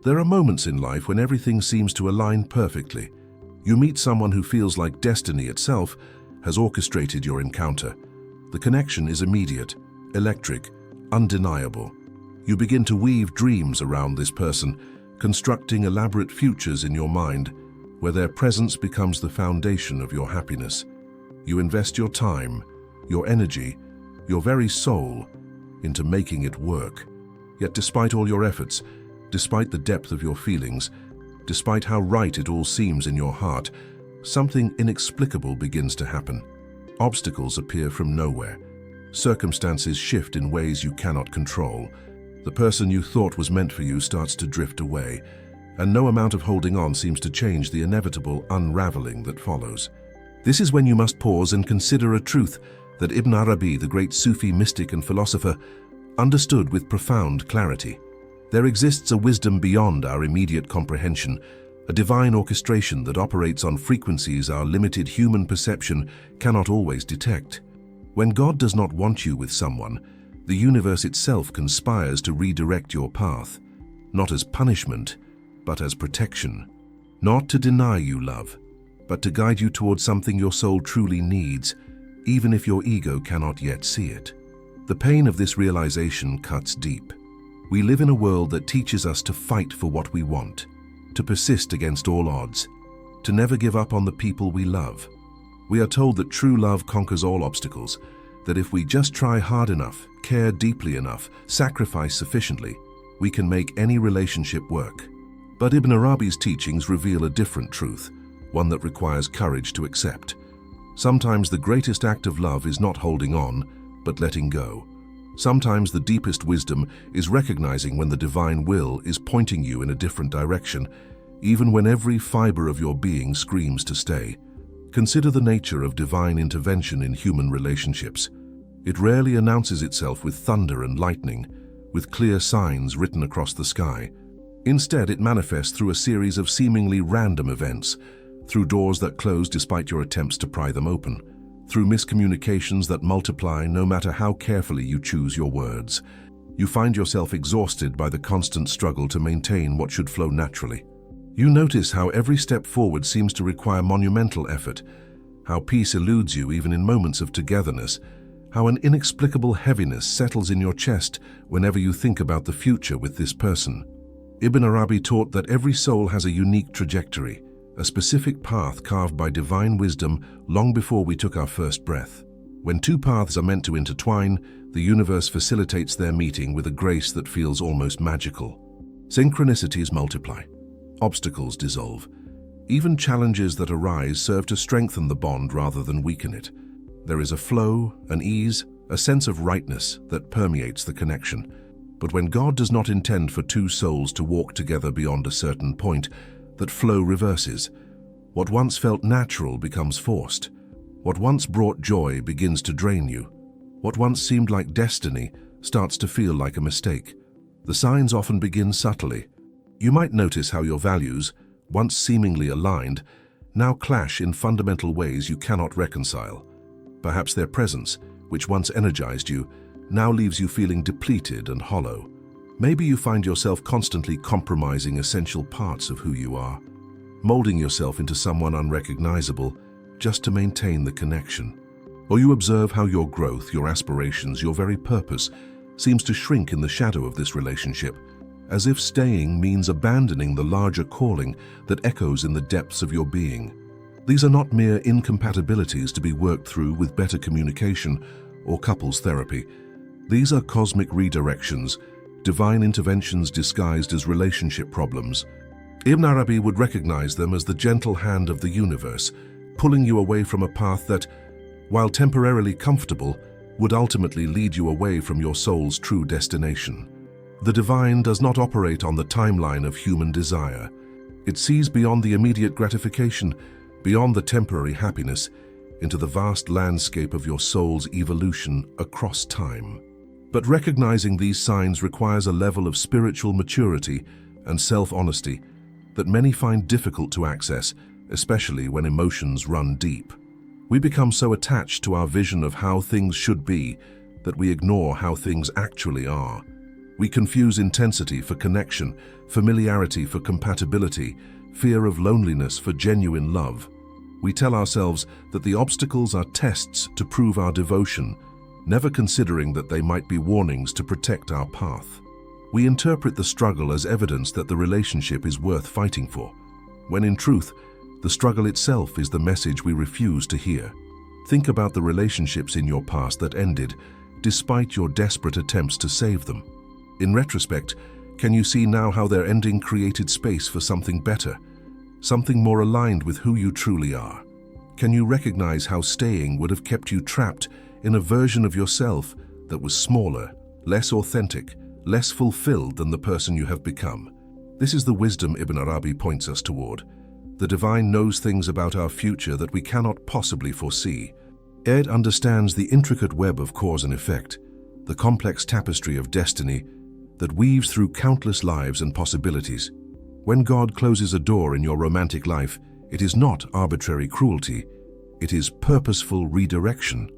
There are moments in life when everything seems to align perfectly. You meet someone who feels like destiny itself has orchestrated your encounter. The connection is immediate, electric, undeniable. You begin to weave dreams around this person, constructing elaborate futures in your mind, where their presence becomes the foundation of your happiness. You invest your time, your energy, your very soul into making it work. Yet despite all your efforts, despite the depth of your feelings, despite how right it all seems in your heart, something inexplicable begins to happen. Obstacles appear from nowhere. Circumstances shift in ways you cannot control. The person you thought was meant for you starts to drift away, and no amount of holding on seems to change the inevitable unraveling that follows. This is when you must pause and consider a truth that Ibn Arabi, the great Sufi mystic and philosopher, understood with profound clarity. There exists a wisdom beyond our immediate comprehension, a divine orchestration that operates on frequencies our limited human perception cannot always detect. When God does not want you with someone, the universe itself conspires to redirect your path, not as punishment, but as protection. Not to deny you love, but to guide you towards something your soul truly needs, even if your ego cannot yet see it. The pain of this realization cuts deep. We live in a world that teaches us to fight for what we want, to persist against all odds, to never give up on the people we love. We are told that true love conquers all obstacles, that if we just try hard enough, care deeply enough, sacrifice sufficiently, we can make any relationship work. But Ibn Arabi's teachings reveal a different truth, one that requires courage to accept. Sometimes the greatest act of love is not holding on, but letting go. Sometimes the deepest wisdom is recognizing when the divine will is pointing you in a different direction, even when every fiber of your being screams to stay. Consider the nature of divine intervention in human relationships. It rarely announces itself with thunder and lightning, with clear signs written across the sky. Instead, it manifests through a series of seemingly random events, through doors that close despite your attempts to pry them open, through miscommunications that multiply no matter how carefully you choose your words. You find yourself exhausted by the constant struggle to maintain what should flow naturally. You notice how every step forward seems to require monumental effort, how peace eludes you even in moments of togetherness, how an inexplicable heaviness settles in your chest whenever you think about the future with this person. Ibn Arabi taught that every soul has a unique trajectory, a specific path carved by divine wisdom long before we took our first breath. When two paths are meant to intertwine, the universe facilitates their meeting with a grace that feels almost magical. Synchronicities multiply. Obstacles dissolve. Even challenges that arise serve to strengthen the bond rather than weaken it. There is a flow, an ease, a sense of rightness that permeates the connection. But when God does not intend for two souls to walk together beyond a certain point, that flow reverses. What once felt natural becomes forced. What once brought joy begins to drain you. What once seemed like destiny starts to feel like a mistake. The signs often begin subtly. You might notice how your values, once seemingly aligned, now clash in fundamental ways you cannot reconcile. Perhaps their presence, which once energized you, now leaves you feeling depleted and hollow. Maybe you find yourself constantly compromising essential parts of who you are, molding yourself into someone unrecognizable just to maintain the connection. Or you observe how your growth, your aspirations, your very purpose seems to shrink in the shadow of this relationship, as if staying means abandoning the larger calling that echoes in the depths of your being. These are not mere incompatibilities to be worked through with better communication or couples therapy. These are cosmic redirections, divine interventions disguised as relationship problems. Ibn Arabi would recognize them as the gentle hand of the universe, pulling you away from a path that, while temporarily comfortable, would ultimately lead you away from your soul's true destination. The divine does not operate on the timeline of human desire. It sees beyond the immediate gratification, beyond the temporary happiness, into the vast landscape of your soul's evolution across time. But recognizing these signs requires a level of spiritual maturity and self-honesty that many find difficult to access, especially when emotions run deep. We become so attached to our vision of how things should be that we ignore how things actually are. We confuse intensity for connection, familiarity for compatibility, fear of loneliness for genuine love. We tell ourselves that the obstacles are tests to prove our devotion, never considering that they might be warnings to protect our path. We interpret the struggle as evidence that the relationship is worth fighting for, when in truth, the struggle itself is the message we refuse to hear. Think about the relationships in your past that ended, despite your desperate attempts to save them. In retrospect, can you see now how their ending created space for something better, something more aligned with who you truly are? Can you recognize how staying would have kept you trapped in a version of yourself that was smaller, less authentic, less fulfilled than the person you have become? This is the wisdom Ibn Arabi points us toward. The divine knows things about our future that we cannot possibly foresee. It understands the intricate web of cause and effect, the complex tapestry of destiny that weaves through countless lives and possibilities. When God closes a door in your romantic life, it is not arbitrary cruelty, it is purposeful redirection.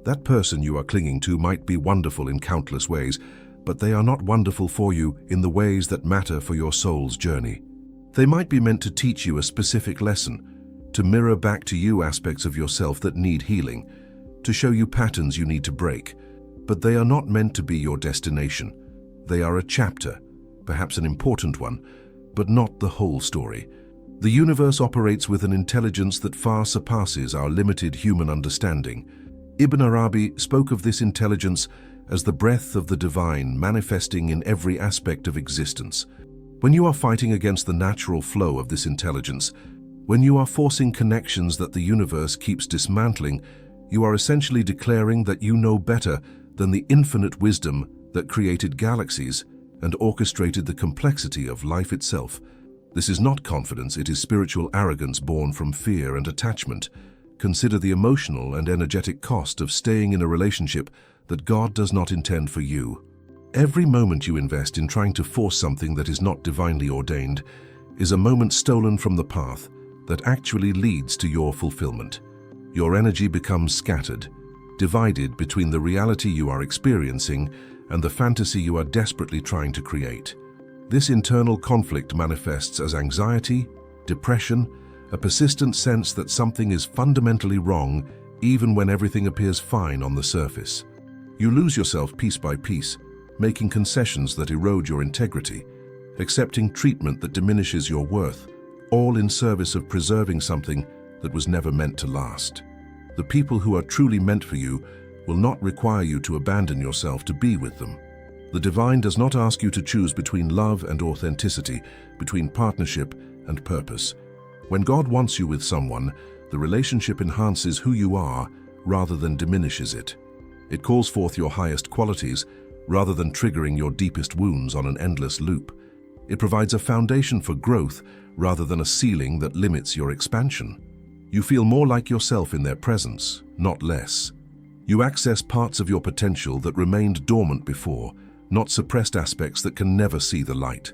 That person you are clinging to might be wonderful in countless ways, but they are not wonderful for you in the ways that matter for your soul's journey. They might be meant to teach you a specific lesson, to mirror back to you aspects of yourself that need healing, to show you patterns you need to break, but they are not meant to be your destination. They are a chapter, perhaps an important one, but not the whole story. The universe operates with an intelligence that far surpasses our limited human understanding. Ibn Arabi spoke of this intelligence as the breath of the divine manifesting in every aspect of existence. When you are fighting against the natural flow of this intelligence, when you are forcing connections that the universe keeps dismantling, you are essentially declaring that you know better than the infinite wisdom that created galaxies and orchestrated the complexity of life itself. This is not confidence, it is spiritual arrogance born from fear and attachment. Consider the emotional and energetic cost of staying in a relationship that God does not intend for you. Every moment you invest in trying to force something that is not divinely ordained is a moment stolen from the path that actually leads to your fulfillment. Your energy becomes scattered, divided between the reality you are experiencing and the fantasy you are desperately trying to create. This internal conflict manifests as anxiety, depression, a persistent sense that something is fundamentally wrong even when everything appears fine on the surface. You lose yourself piece by piece, making concessions that erode your integrity, accepting treatment that diminishes your worth, all in service of preserving something that was never meant to last. The people who are truly meant for you will not require you to abandon yourself to be with them. The divine does not ask you to choose between love and authenticity, between partnership and purpose. When God wants you with someone, the relationship enhances who you are rather than diminishes it. It calls forth your highest qualities rather than triggering your deepest wounds on an endless loop. It provides a foundation for growth rather than a ceiling that limits your expansion. You feel more like yourself in their presence, not less. You access parts of your potential that remained dormant before, not suppressed aspects that can never see the light.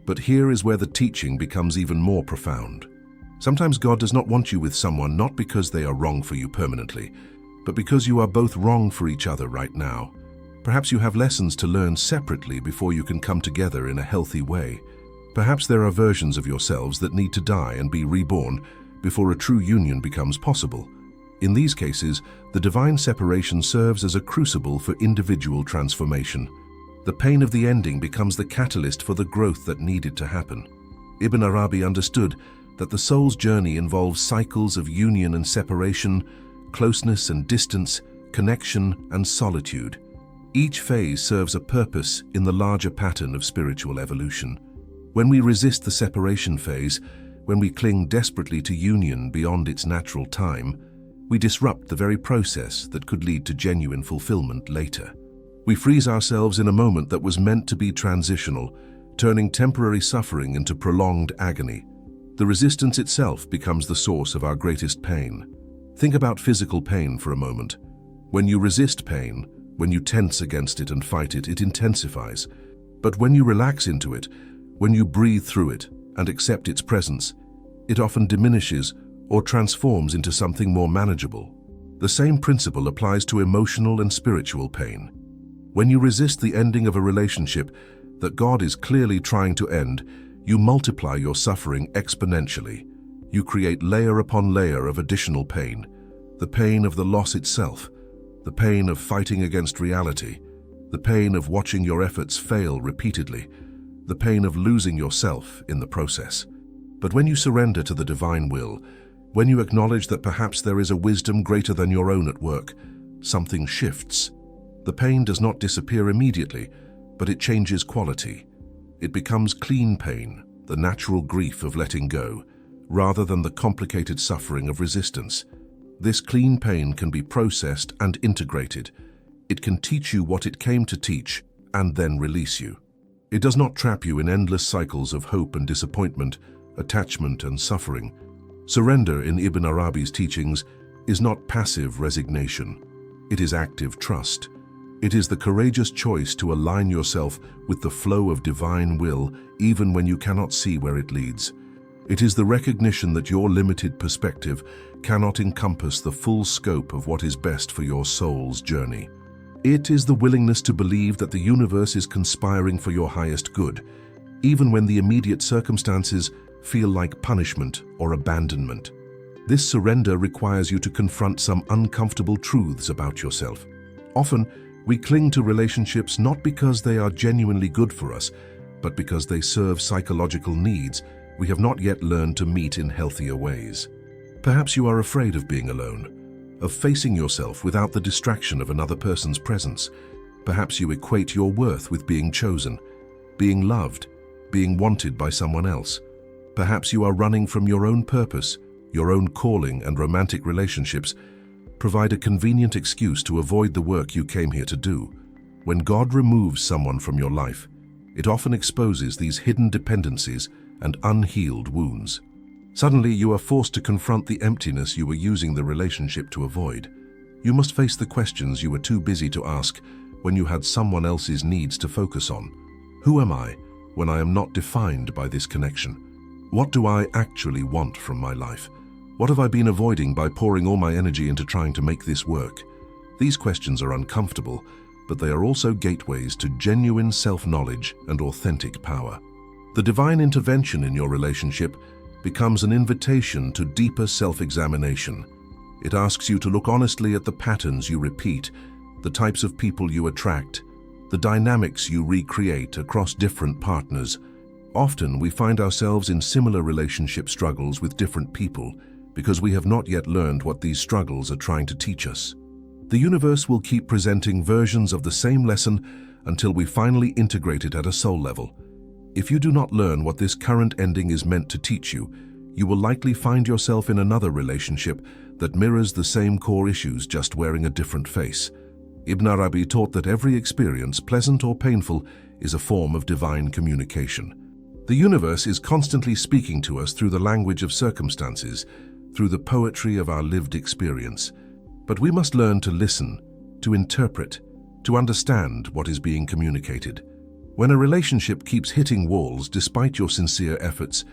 But here is where the teaching becomes even more profound. Sometimes God does not want you with someone not because they are wrong for you permanently, but because you are both wrong for each other right now. Perhaps you have lessons to learn separately before you can come together in a healthy way. Perhaps there are versions of yourselves that need to die and be reborn before a true union becomes possible. In these cases, the divine separation serves as a crucible for individual transformation. The pain of the ending becomes the catalyst for the growth that needed to happen. Ibn Arabi understood that the soul's journey involves cycles of union and separation, closeness and distance, connection and solitude. Each phase serves a purpose in the larger pattern of spiritual evolution. When we resist the separation phase, when we cling desperately to union beyond its natural time, we disrupt the very process that could lead to genuine fulfillment later. We freeze ourselves in a moment that was meant to be transitional, turning temporary suffering into prolonged agony. The resistance itself becomes the source of our greatest pain. Think about physical pain for a moment. When you resist pain, when you tense against it and fight it, it intensifies. But when you relax into it, when you breathe through it and accept its presence, it often diminishes or transforms into something more manageable. The same principle applies to emotional and spiritual pain. When you resist the ending of a relationship that God is clearly trying to end, you multiply your suffering exponentially. You create layer upon layer of additional pain. The pain of the loss itself, the pain of fighting against reality, the pain of watching your efforts fail repeatedly, the pain of losing yourself in the process. But when you surrender to the divine will, when you acknowledge that perhaps there is a wisdom greater than your own at work, something shifts. The pain does not disappear immediately, but it changes quality. It becomes clean pain, the natural grief of letting go, rather than the complicated suffering of resistance. This clean pain can be processed and integrated. It can teach you what it came to teach and then release you. It does not trap you in endless cycles of hope and disappointment, attachment and suffering. Surrender in Ibn Arabi's teachings is not passive resignation. It is active trust. It is the courageous choice to align yourself with the flow of divine will even when you cannot see where it leads. It is the recognition that your limited perspective cannot encompass the full scope of what is best for your soul's journey. It is the willingness to believe that the universe is conspiring for your highest good, even when the immediate circumstances feel like punishment or abandonment. This surrender requires you to confront some uncomfortable truths about yourself. Often, we cling to relationships not because they are genuinely good for us, but because they serve psychological needs we have not yet learned to meet in healthier ways. Perhaps you are afraid of being alone, of facing yourself without the distraction of another person's presence. Perhaps you equate your worth with being chosen, being loved, being wanted by someone else. Perhaps you are running from your own purpose, your own calling, and romantic relationships provide a convenient excuse to avoid the work you came here to do. When God removes someone from your life, it often exposes these hidden dependencies and unhealed wounds. Suddenly, you are forced to confront the emptiness you were using the relationship to avoid. You must face the questions you were too busy to ask when you had someone else's needs to focus on. Who am I when I am not defined by this connection? What do I actually want from my life? What have I been avoiding by pouring all my energy into trying to make this work? These questions are uncomfortable, but they are also gateways to genuine self-knowledge and authentic power. The divine intervention in your relationship becomes an invitation to deeper self-examination. It asks you to look honestly at the patterns you repeat, the types of people you attract, the dynamics you recreate across different partners. Often we find ourselves in similar relationship struggles with different people because we have not yet learned what these struggles are trying to teach us. The universe will keep presenting versions of the same lesson until we finally integrate it at a soul level. If you do not learn what this current ending is meant to teach you, you will likely find yourself in another relationship that mirrors the same core issues, just wearing a different face. Ibn Arabi taught that every experience, pleasant or painful, is a form of divine communication. The universe is constantly speaking to us through the language of circumstances, through the poetry of our lived experience. But we must learn to listen, to interpret, to understand what is being communicated. When a relationship keeps hitting walls despite your sincere efforts,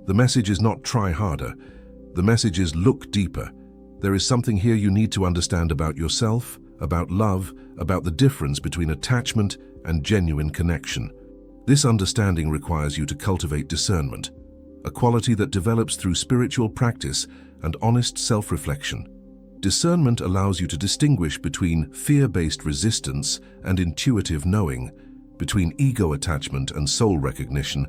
the message is not try harder. The message is look deeper. There is something here you need to understand about yourself, about love, about the difference between attachment and genuine connection. This understanding requires you to cultivate discernment, a quality that develops through spiritual practice and honest self-reflection. Discernment allows you to distinguish between fear-based resistance and intuitive knowing, between ego attachment and soul recognition,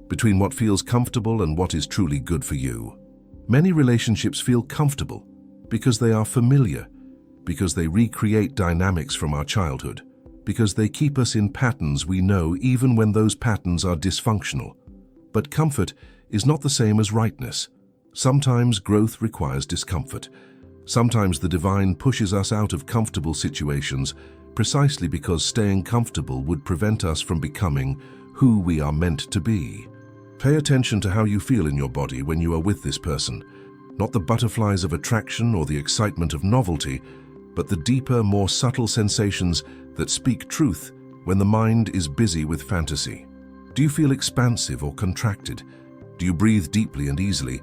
between what feels comfortable and what is truly good for you. Many relationships feel comfortable because they are familiar, because they recreate dynamics from our childhood, because they keep us in patterns we know even when those patterns are dysfunctional. But comfort is not the same as rightness. Sometimes growth requires discomfort. Sometimes the divine pushes us out of comfortable situations precisely because staying comfortable would prevent us from becoming who we are meant to be. Pay attention to how you feel in your body when you are with this person, not the butterflies of attraction or the excitement of novelty, but the deeper, more subtle sensations that speak truth when the mind is busy with fantasy. Do you feel expansive or contracted? Do you breathe deeply and easily?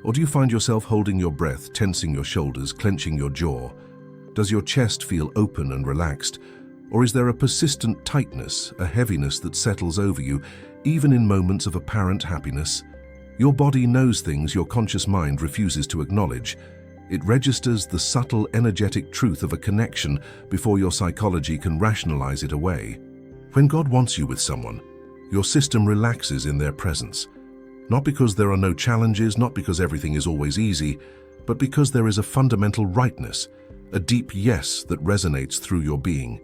Or do you find yourself holding your breath, tensing your shoulders, clenching your jaw? Does your chest feel open and relaxed? Or is there a persistent tightness, a heaviness that settles over you, even in moments of apparent happiness? Your body knows things your conscious mind refuses to acknowledge. It registers the subtle, energetic truth of a connection before your psychology can rationalize it away. When God wants you with someone, your system relaxes in their presence. Not because there are no challenges, not because everything is always easy, but because there is a fundamental rightness, a deep yes that resonates through your being.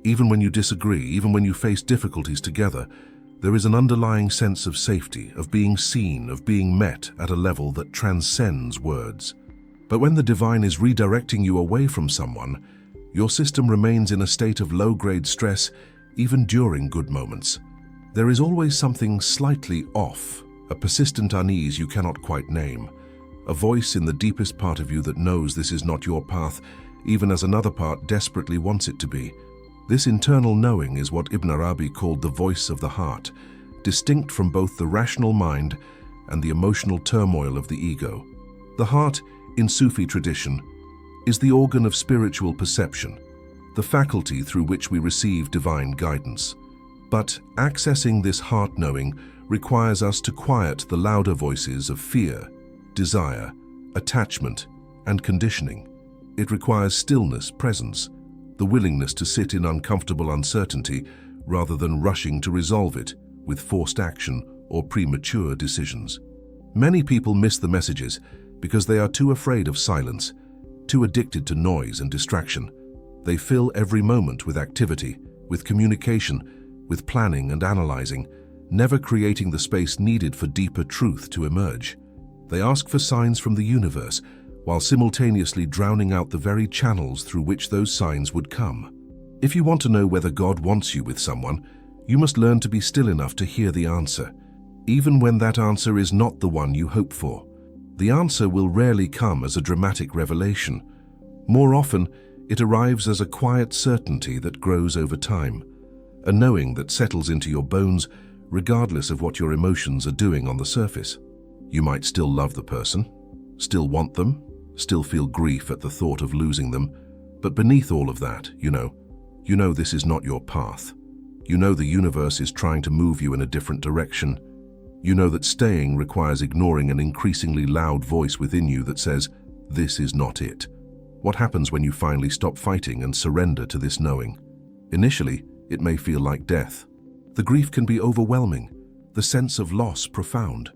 Even when you disagree, even when you face difficulties together, there is an underlying sense of safety, of being seen, of being met at a level that transcends words. But when the divine is redirecting you away from someone, your system remains in a state of low-grade stress even during good moments. There is always something slightly off, a persistent unease you cannot quite name, a voice in the deepest part of you that knows this is not your path, even as another part desperately wants it to be. This internal knowing is what Ibn Arabi called the voice of the heart, distinct from both the rational mind and the emotional turmoil of the ego. The heart, in Sufi tradition, is the organ of spiritual perception, the faculty through which we receive divine guidance. But accessing this heart knowing requires us to quiet the louder voices of fear, desire, attachment, and conditioning. It requires stillness, presence, the willingness to sit in uncomfortable uncertainty rather than rushing to resolve it with forced action or premature decisions. Many people miss the messages because they are too afraid of silence, too addicted to noise and distraction. They fill every moment with activity, with communication, with planning and analyzing, never creating the space needed for deeper truth to emerge. They ask for signs from the universe, while simultaneously drowning out the very channels through which those signs would come. If you want to know whether God wants you with someone, you must learn to be still enough to hear the answer, even when that answer is not the one you hope for. The answer will rarely come as a dramatic revelation. More often, it arrives as a quiet certainty that grows over time, a knowing that settles into your bones regardless of what your emotions are doing on the surface. You might still love the person, still want them, still feel grief at the thought of losing them, but beneath all of that, you know this is not your path. You know the universe is trying to move you in a different direction. You know that staying requires ignoring an increasingly loud voice within you that says, this is not it. What happens when you finally stop fighting and surrender to this knowing? Initially, it may feel like death. The grief can be overwhelming, the sense of loss profound.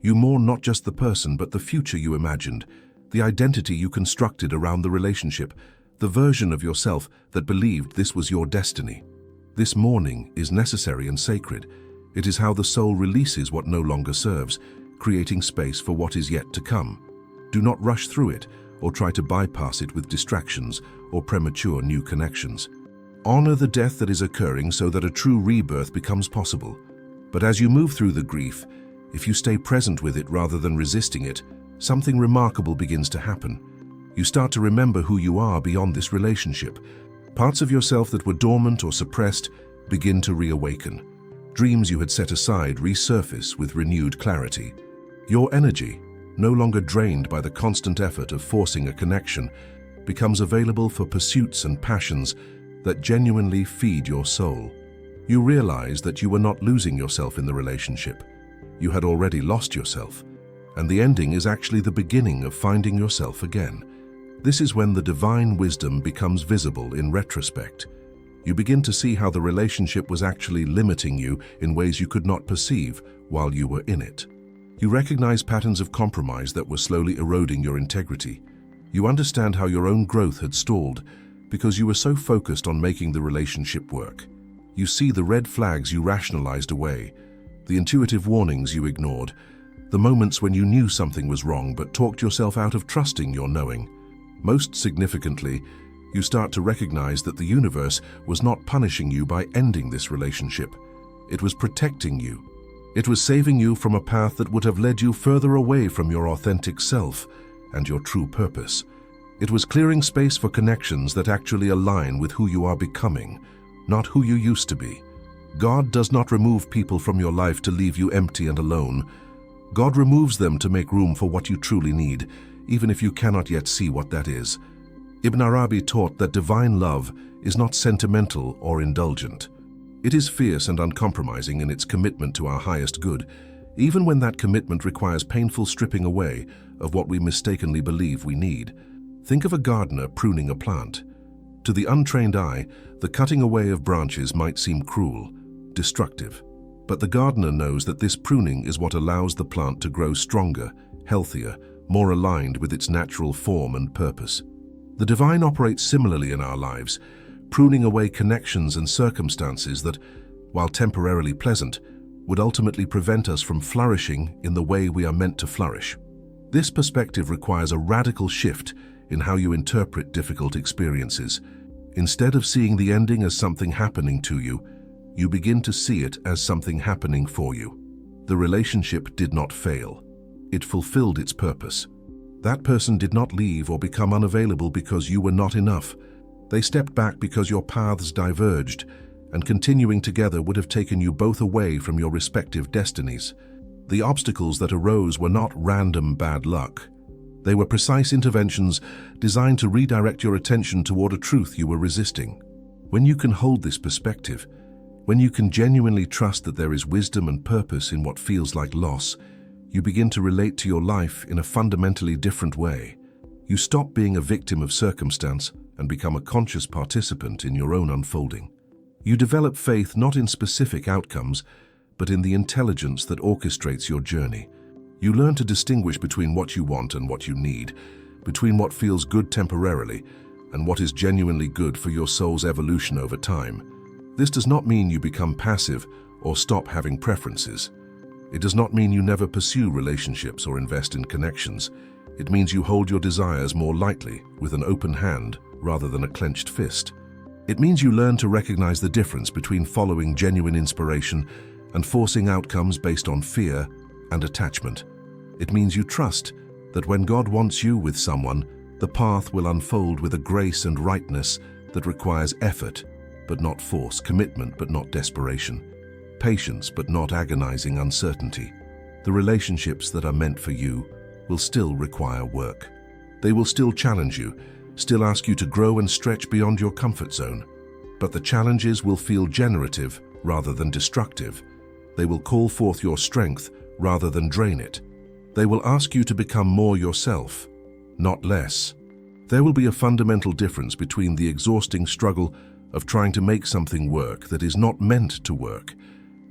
You mourn not just the person, but the future you imagined, the identity you constructed around the relationship, the version of yourself that believed this was your destiny. This mourning is necessary and sacred. It is how the soul releases what no longer serves, creating space for what is yet to come. Do not rush through it or try to bypass it with distractions or premature new connections. Honor the death that is occurring so that a true rebirth becomes possible. But as you move through the grief, if you stay present with it rather than resisting it, something remarkable begins to happen. You start to remember who you are beyond this relationship. Parts of yourself that were dormant or suppressed begin to reawaken. Dreams you had set aside resurface with renewed clarity. Your energy, no longer drained by the constant effort of forcing a connection, becomes available for pursuits and passions that genuinely feed your soul. You realize that you were not losing yourself in the relationship. You had already lost yourself, and the ending is actually the beginning of finding yourself again. This is when the divine wisdom becomes visible in retrospect. You begin to see how the relationship was actually limiting you in ways you could not perceive while you were in it. You recognize patterns of compromise that were slowly eroding your integrity. You understand how your own growth had stalled because you were so focused on making the relationship work. You see the red flags you rationalized away, the intuitive warnings you ignored, the moments when you knew something was wrong but talked yourself out of trusting your knowing. Most significantly, you start to recognize that the universe was not punishing you by ending this relationship. It was protecting you. It was saving you from a path that would have led you further away from your authentic self and your true purpose. It was clearing space for connections that actually align with who you are becoming, not who you used to be. God does not remove people from your life to leave you empty and alone. God removes them to make room for what you truly need, even if you cannot yet see what that is. Ibn Arabi taught that divine love is not sentimental or indulgent. It is fierce and uncompromising in its commitment to our highest good, even when that commitment requires painful stripping away of what we mistakenly believe we need. Think of a gardener pruning a plant. To the untrained eye, the cutting away of branches might seem cruel, destructive. But the gardener knows that this pruning is what allows the plant to grow stronger, healthier, more aligned with its natural form and purpose. The divine operates similarly in our lives, pruning away connections and circumstances that, while temporarily pleasant, would ultimately prevent us from flourishing in the way we are meant to flourish. This perspective requires a radical shift in how you interpret difficult experiences. Instead of seeing the ending as something happening to you, you begin to see it as something happening for you. The relationship did not fail. It fulfilled its purpose. That person did not leave or become unavailable because you were not enough. They stepped back because your paths diverged, and continuing together would have taken you both away from your respective destinies. The obstacles that arose were not random bad luck. They were precise interventions designed to redirect your attention toward a truth you were resisting. When you can hold this perspective, when you can genuinely trust that there is wisdom and purpose in what feels like loss, you begin to relate to your life in a fundamentally different way. You stop being a victim of circumstance and become a conscious participant in your own unfolding. You develop faith not in specific outcomes, but in the intelligence that orchestrates your journey. You learn to distinguish between what you want and what you need, between what feels good temporarily and what is genuinely good for your soul's evolution over time. This does not mean you become passive or stop having preferences. It does not mean you never pursue relationships or invest in connections. It means you hold your desires more lightly, with an open hand rather than a clenched fist. It means you learn to recognize the difference between following genuine inspiration and forcing outcomes based on fear and attachment. It means you trust that when God wants you with someone, the path will unfold with a grace and rightness that requires effort but not force, commitment but not desperation, patience but not agonizing uncertainty. The relationships that are meant for you will still require work. They will still challenge you, still ask you to grow and stretch beyond your comfort zone. But the challenges will feel generative rather than destructive. They will call forth your strength rather than drain it. They will ask you to become more yourself, not less. There will be a fundamental difference between the exhausting struggle of trying to make something work that is not meant to work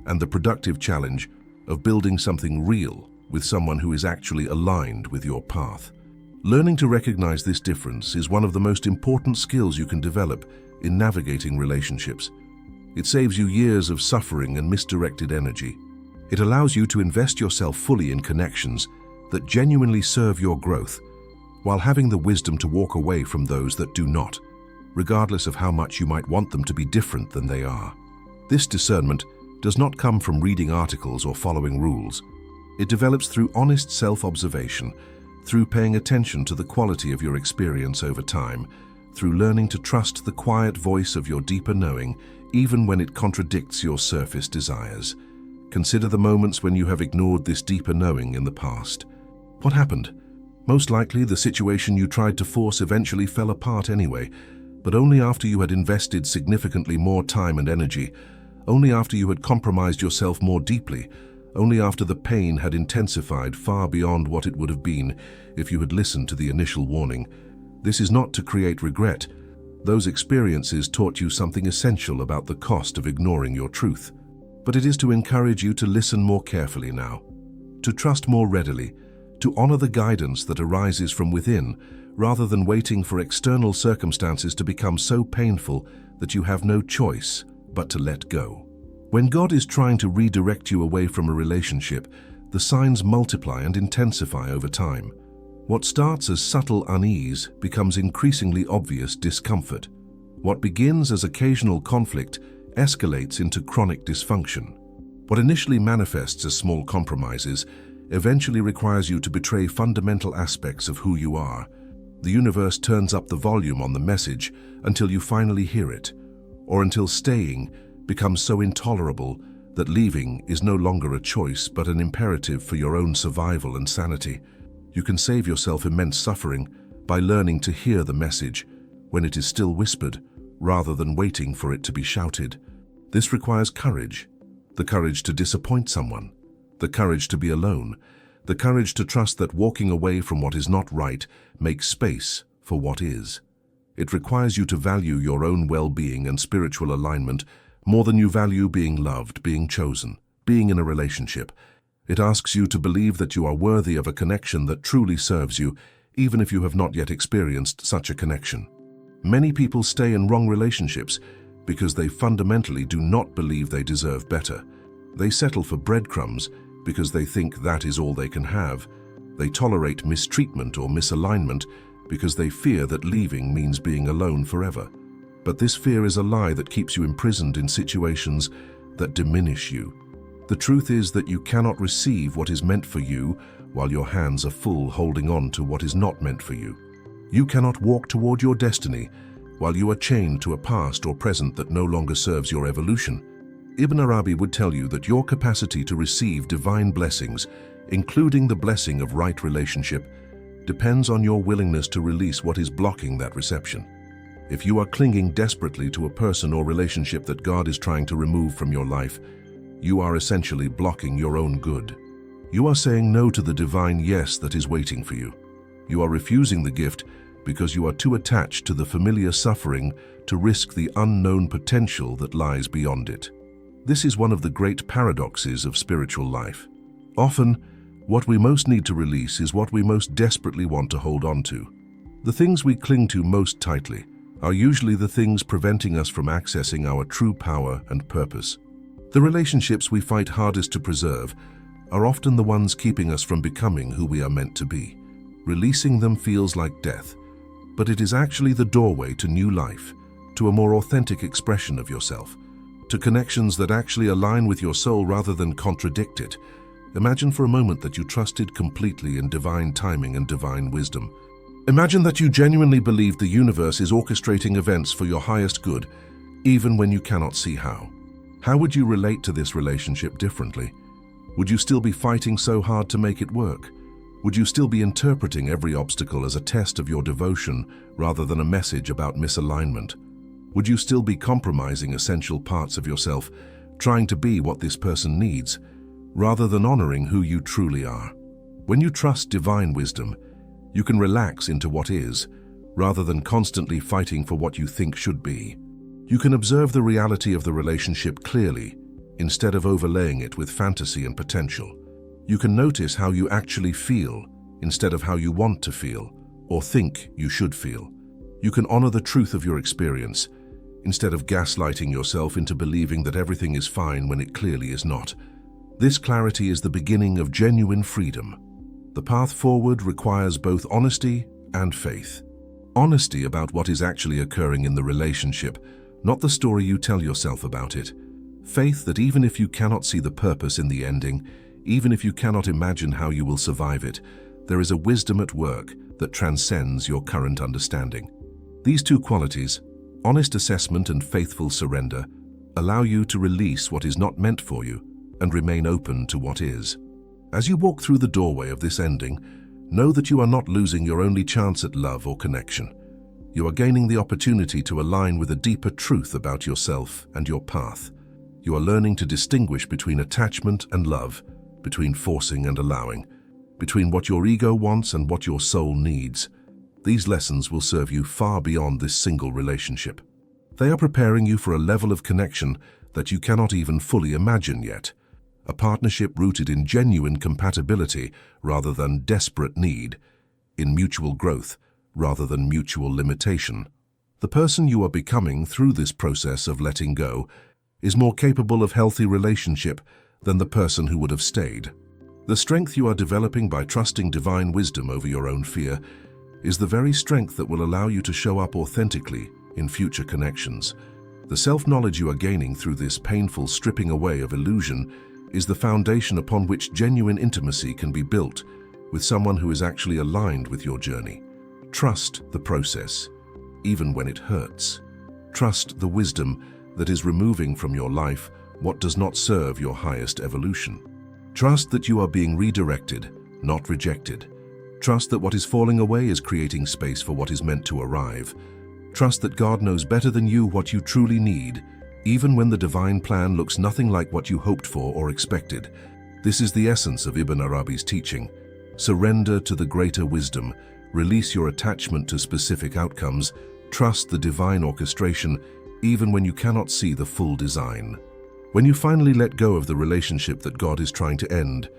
and the productive challenge of building something real with someone who is actually aligned with your path. Learning to recognize this difference is one of the most important skills you can develop in navigating relationships. It saves you years of suffering and misdirected energy. It allows you to invest yourself fully in connections that genuinely serve your growth, while having the wisdom to walk away from those that do not, regardless of how much you might want them to be different than they are. This discernment does not come from reading articles or following rules. It develops through honest self-observation, through paying attention to the quality of your experience over time, through learning to trust the quiet voice of your deeper knowing, even when it contradicts your surface desires. Consider the moments when you have ignored this deeper knowing in the past. What happened? Most likely, the situation you tried to force eventually fell apart anyway, but only after you had invested significantly more time and energy, only after you had compromised yourself more deeply, only after the pain had intensified far beyond what it would have been if you had listened to the initial warning. This is not to create regret. Those experiences taught you something essential about the cost of ignoring your truth. But it is to encourage you to listen more carefully now, to trust more readily, to honor the guidance that arises from within, rather than waiting for external circumstances to become so painful that you have no choice but to let go. When God is trying to redirect you away from a relationship, the signs multiply and intensify over time. What starts as subtle unease becomes increasingly obvious discomfort. What begins as occasional conflict escalates into chronic dysfunction. What initially manifests as small compromises eventually requires you to betray fundamental aspects of who you are. The universe turns up the volume on the message until you finally hear it, or until staying becomes so intolerable that leaving is no longer a choice but an imperative for your own survival and sanity. You can save yourself immense suffering by learning to hear the message when it is still whispered, rather than waiting for it to be shouted. This requires courage. The courage to disappoint someone. The courage to be alone. The courage to trust that walking away from what is not right makes space for what is. It requires you to value your own well-being and spiritual alignment more than you value being loved, being chosen, being in a relationship. It asks you to believe that you are worthy of a connection that truly serves you, even if you have not yet experienced such a connection. Many people stay in wrong relationships because they fundamentally do not believe they deserve better. They settle for breadcrumbs because they think that is all they can have. They tolerate mistreatment or misalignment because they fear that leaving means being alone forever. But this fear is a lie that keeps you imprisoned in situations that diminish you. The truth is that you cannot receive what is meant for you while your hands are full holding on to what is not meant for you. You cannot walk toward your destiny while you are chained to a past or present that no longer serves your evolution. Ibn Arabi would tell you that your capacity to receive divine blessings, including the blessing of right relationship, depends on your willingness to release what is blocking that reception. If you are clinging desperately to a person or relationship that God is trying to remove from your life, you are essentially blocking your own good. You are saying no to the divine yes that is waiting for you. You are refusing the gift because you are too attached to the familiar suffering to risk the unknown potential that lies beyond it. This is one of the great paradoxes of spiritual life. Often, what we most need to release is what we most desperately want to hold on to. The things we cling to most tightly are usually the things preventing us from accessing our true power and purpose. The relationships we fight hardest to preserve are often the ones keeping us from becoming who we are meant to be. Releasing them feels like death, but it is actually the doorway to new life, to a more authentic expression of yourself, to connections that actually align with your soul rather than contradict it. Imagine for a moment that you trusted completely in divine timing and divine wisdom. Imagine that you genuinely believe the universe is orchestrating events for your highest good, even when you cannot see how. How would you relate to this relationship differently? Would you still be fighting so hard to make it work? Would you still be interpreting every obstacle as a test of your devotion rather than a message about misalignment? Would you still be compromising essential parts of yourself, trying to be what this person needs, rather than honoring who you truly are? When you trust divine wisdom, you can relax into what is, rather than constantly fighting for what you think should be. You can observe the reality of the relationship clearly, instead of overlaying it with fantasy and potential. You can notice how you actually feel, instead of how you want to feel, or think you should feel. You can honor the truth of your experience, instead of gaslighting yourself into believing that everything is fine when it clearly is not. This clarity is the beginning of genuine freedom. The path forward requires both honesty and faith. Honesty about what is actually occurring in the relationship, not the story you tell yourself about it. Faith that even if you cannot see the purpose in the ending, even if you cannot imagine how you will survive it, there is a wisdom at work that transcends your current understanding. These two qualities, honest assessment and faithful surrender, allow you to release what is not meant for you and remain open to what is. As you walk through the doorway of this ending, know that you are not losing your only chance at love or connection. You are gaining the opportunity to align with a deeper truth about yourself and your path. You are learning to distinguish between attachment and love, between forcing and allowing, between what your ego wants and what your soul needs. These lessons will serve you far beyond this single relationship. They are preparing you for a level of connection that you cannot even fully imagine yet. A partnership rooted in genuine compatibility rather than desperate need, in mutual growth rather than mutual limitation. The person you are becoming through this process of letting go is more capable of healthy relationship than the person who would have stayed. The strength you are developing by trusting divine wisdom over your own fear is the very strength that will allow you to show up authentically in future connections. The self-knowledge you are gaining through this painful stripping away of illusion is the foundation upon which genuine intimacy can be built with someone who is actually aligned with your journey. Trust the process, even when it hurts. Trust the wisdom that is removing from your life what does not serve your highest evolution. Trust that you are being redirected, not rejected. Trust that what is falling away is creating space for what is meant to arrive. Trust that God knows better than you what you truly need, even when the divine plan looks nothing like what you hoped for or expected. This is the essence of Ibn Arabi's teaching. Surrender to the greater wisdom, release your attachment to specific outcomes, trust the divine orchestration, even when you cannot see the full design. When you finally let go of the relationship that God is trying to end,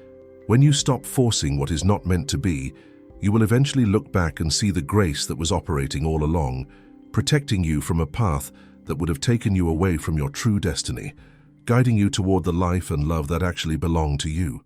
when you stop forcing what is not meant to be, you will eventually look back and see the grace that was operating all along, protecting you from a path that would have taken you away from your true destiny, guiding you toward the life and love that actually belong to you.